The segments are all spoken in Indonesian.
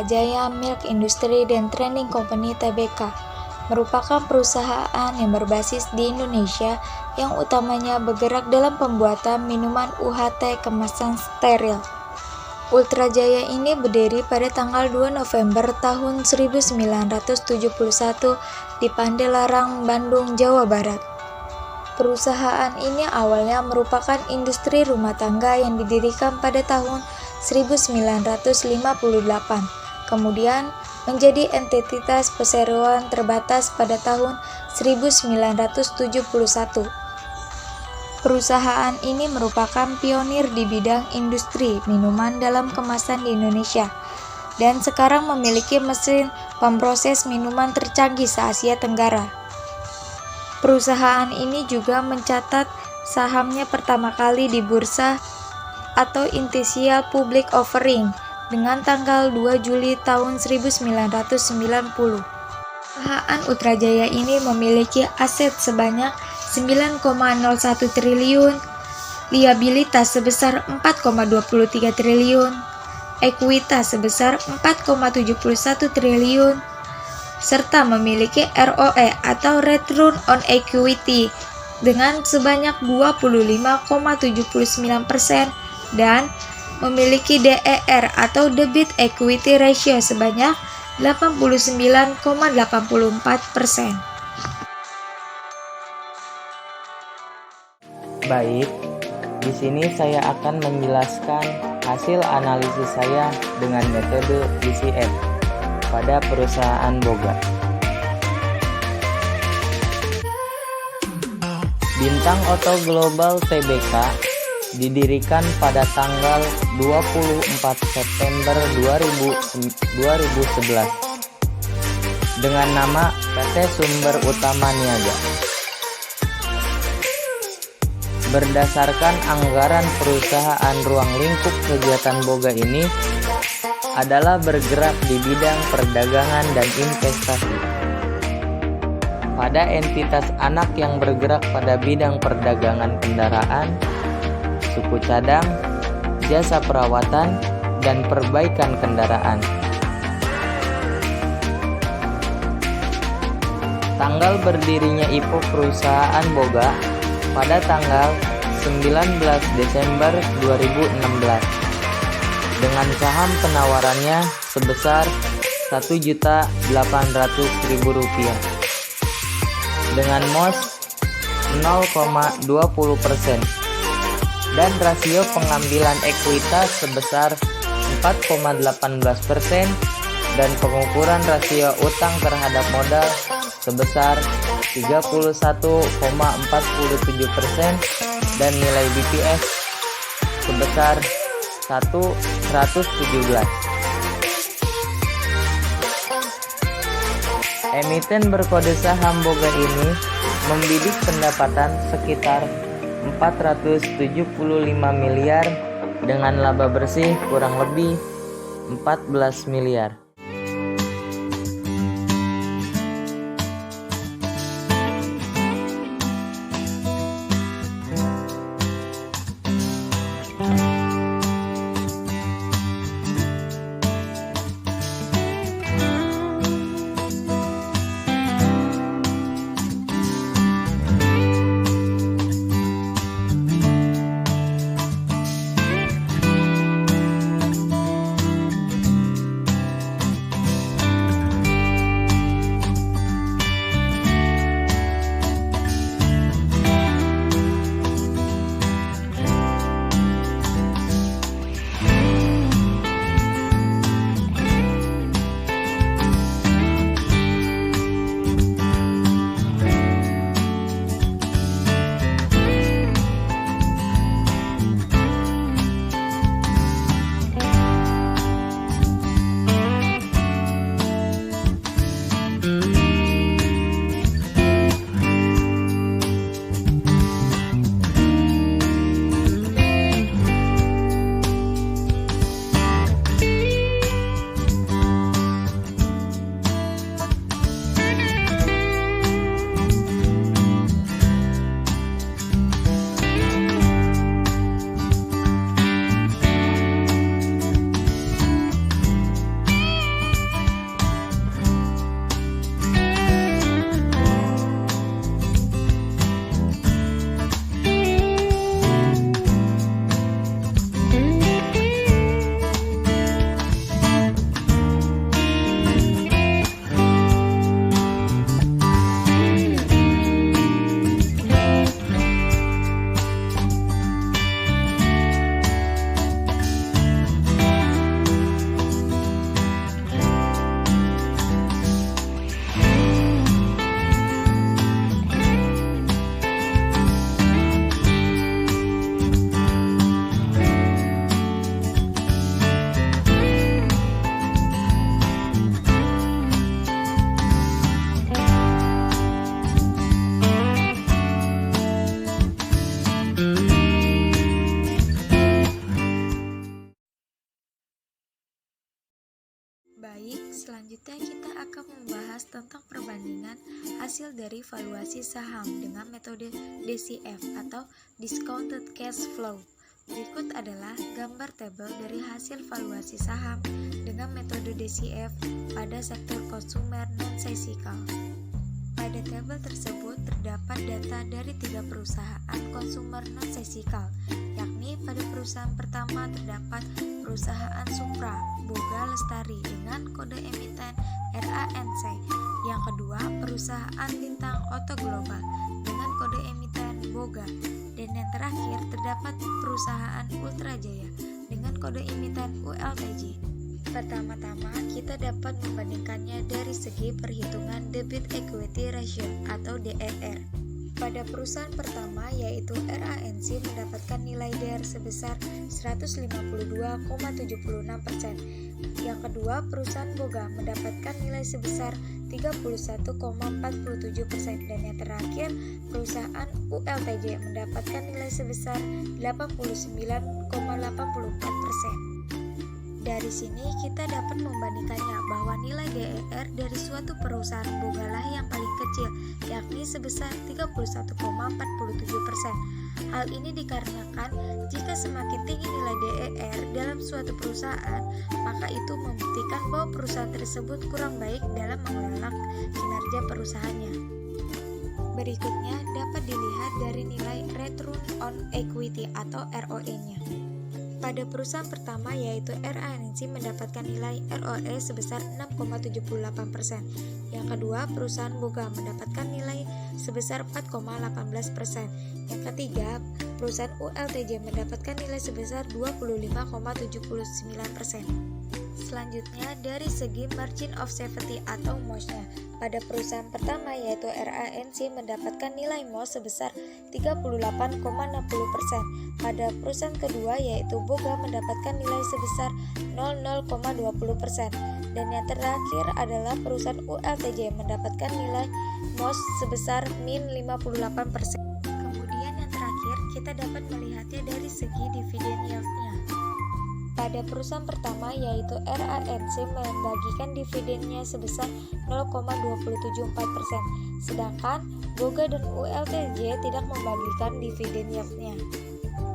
Ultra Jaya Milk Industry and Trading Company Tbk merupakan perusahaan yang berbasis di Indonesia yang utamanya bergerak dalam pembuatan minuman UHT kemasan steril. Ultra Jaya ini berdiri pada tanggal 2 November tahun 1971 di Pandelarang, Bandung, Jawa Barat. Perusahaan ini awalnya merupakan industri rumah tangga yang didirikan pada tahun 1958, kemudian menjadi entitas perseroan terbatas pada tahun 1971. Perusahaan ini merupakan pionir di bidang industri minuman dalam kemasan di Indonesia dan sekarang memiliki mesin pemproses minuman tercanggih se-Asia Tenggara. Perusahaan ini juga mencatat sahamnya pertama kali di bursa atau Initial Public Offering dengan tanggal 2 Juli tahun 1990. Perusahaan Ultra Jaya ini memiliki aset sebanyak 9,01 triliun, liabilitas sebesar 4,23 triliun, ekuitas sebesar 4,71 triliun, serta memiliki ROE atau Return on Equity dengan sebanyak 25,79% dan memiliki DER atau Debit Equity Ratio sebanyak 89,84%. Baik, di sini saya akan menjelaskan hasil analisis saya dengan metode DCF pada perusahaan Boga. Bintang Auto Global Tbk didirikan pada tanggal 24 September 2011 dengan nama PT Sumber Utama Niaga. Berdasarkan anggaran perusahaan, ruang lingkup kegiatan Boga ini adalah bergerak di bidang perdagangan dan investasi. Pada entitas anak yang bergerak pada bidang perdagangan kendaraan, suku cadang, jasa perawatan, dan perbaikan kendaraan. Tanggal berdirinya IPO perusahaan Boga pada tanggal 19 Desember 2016 dengan saham penawarannya sebesar Rp1.800.000 dengan MOS 0,20% dan rasio pengambilan ekuitas sebesar 4,18% dan pengukuran rasio utang terhadap modal sebesar 31,47% dan nilai BPS sebesar 117. Emiten berkode saham Boga ini membidik pendapatan sekitar 475 miliar dengan laba bersih kurang lebih 14 miliar. Selanjutnya kita akan membahas tentang perbandingan hasil dari valuasi saham dengan metode DCF atau Discounted Cash Flow. Berikut adalah gambar tabel dari hasil valuasi saham dengan metode DCF pada sektor konsumer non-cyclical. Pada tabel tersebut terdapat data dari 3 perusahaan konsumer non-cyclical, yakni pada perusahaan pertama terdapat perusahaan Supra Boga Lestari dengan kode emiten RANC. Yang kedua, perusahaan Bintang Auto Global dengan kode emiten Boga. Dan yang terakhir, terdapat perusahaan Ultra Jaya dengan kode emiten ULTJ. Pertama-tama, kita dapat membandingkannya dari segi perhitungan Debt Equity Ratio atau DER. Pada perusahaan pertama yaitu RANC mendapatkan nilai DER sebesar 152,76%. Yang kedua, perusahaan Boga mendapatkan nilai sebesar 31,47%, dan yang terakhir, perusahaan ULTJ mendapatkan nilai sebesar 89,84%. Dari sini kita dapat membandingkannya bahwa nilai DER dari suatu perusahaan Boga lah yang paling kecil, yakni sebesar 31,47%. Hal ini dikarenakan jika semakin tinggi nilai DER dalam suatu perusahaan, maka itu membuktikan bahwa perusahaan tersebut kurang baik dalam mengelola kinerja perusahaannya. Berikutnya dapat dilihat dari nilai Return on Equity atau ROE-nya. Pada perusahaan pertama yaitu RANC mendapatkan nilai ROE sebesar 6,78%. Yang kedua, perusahaan Boga mendapatkan nilai sebesar 4,18%. Yang ketiga, perusahaan ULTJ mendapatkan nilai sebesar 25,79%. Selanjutnya dari segi margin of safety atau MOS-nya. Pada perusahaan pertama yaitu RANC mendapatkan nilai MOS sebesar 38,60%. Pada perusahaan kedua yaitu Boga mendapatkan nilai sebesar 00,20%. Dan yang terakhir adalah perusahaan ULTJ mendapatkan nilai MOS sebesar min 58%. Kemudian yang terakhir kita dapat melihatnya dari segi dividen yield-nya. Pada perusahaan pertama yaitu RANC membagikan dividennya sebesar 0,274%, sedangkan Boga dan ULTJ tidak membagikan dividen yield-nya.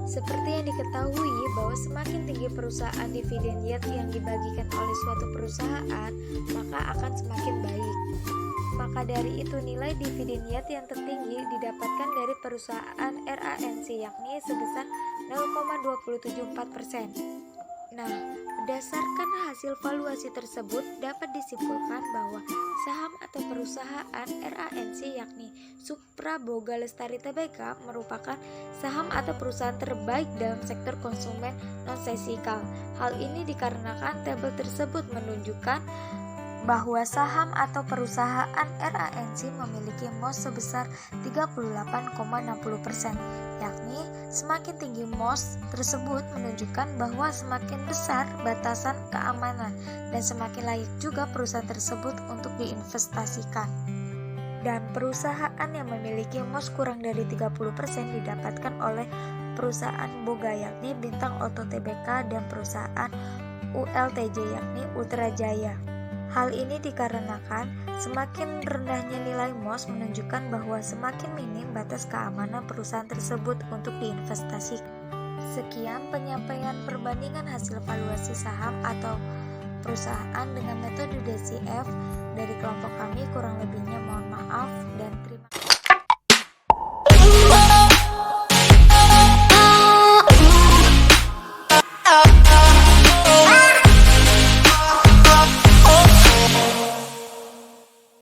Seperti yang diketahui bahwa semakin tinggi perusahaan dividen yield yang dibagikan oleh suatu perusahaan, maka akan semakin baik. Maka dari itu nilai dividen yield yang tertinggi didapatkan dari perusahaan RANC yakni sebesar 0,274%. Nah, berdasarkan hasil valuasi tersebut dapat disimpulkan bahwa saham atau perusahaan RANC yakni Supra Boga Lestari Tbk merupakan saham atau perusahaan terbaik dalam sektor konsumen non-cyclical. Hal ini dikarenakan tabel tersebut menunjukkan bahwa saham atau perusahaan RANC memiliki MOS sebesar 38,60%, yakni semakin tinggi MOS tersebut menunjukkan bahwa semakin besar batasan keamanan dan semakin layak juga perusahaan tersebut untuk diinvestasikan. Dan perusahaan yang memiliki MOS kurang dari 30% didapatkan oleh perusahaan Boga yakni Bintang Auto Tbk dan perusahaan ULTJ yakni Ultra Jaya. Hal ini dikarenakan semakin rendahnya nilai MOS menunjukkan bahwa semakin minim batas keamanan perusahaan tersebut untuk diinvestasi. Sekian penyampaian perbandingan hasil valuasi saham atau perusahaan dengan metode DCF dari kelompok kami, kurang lebihnya mohon maaf.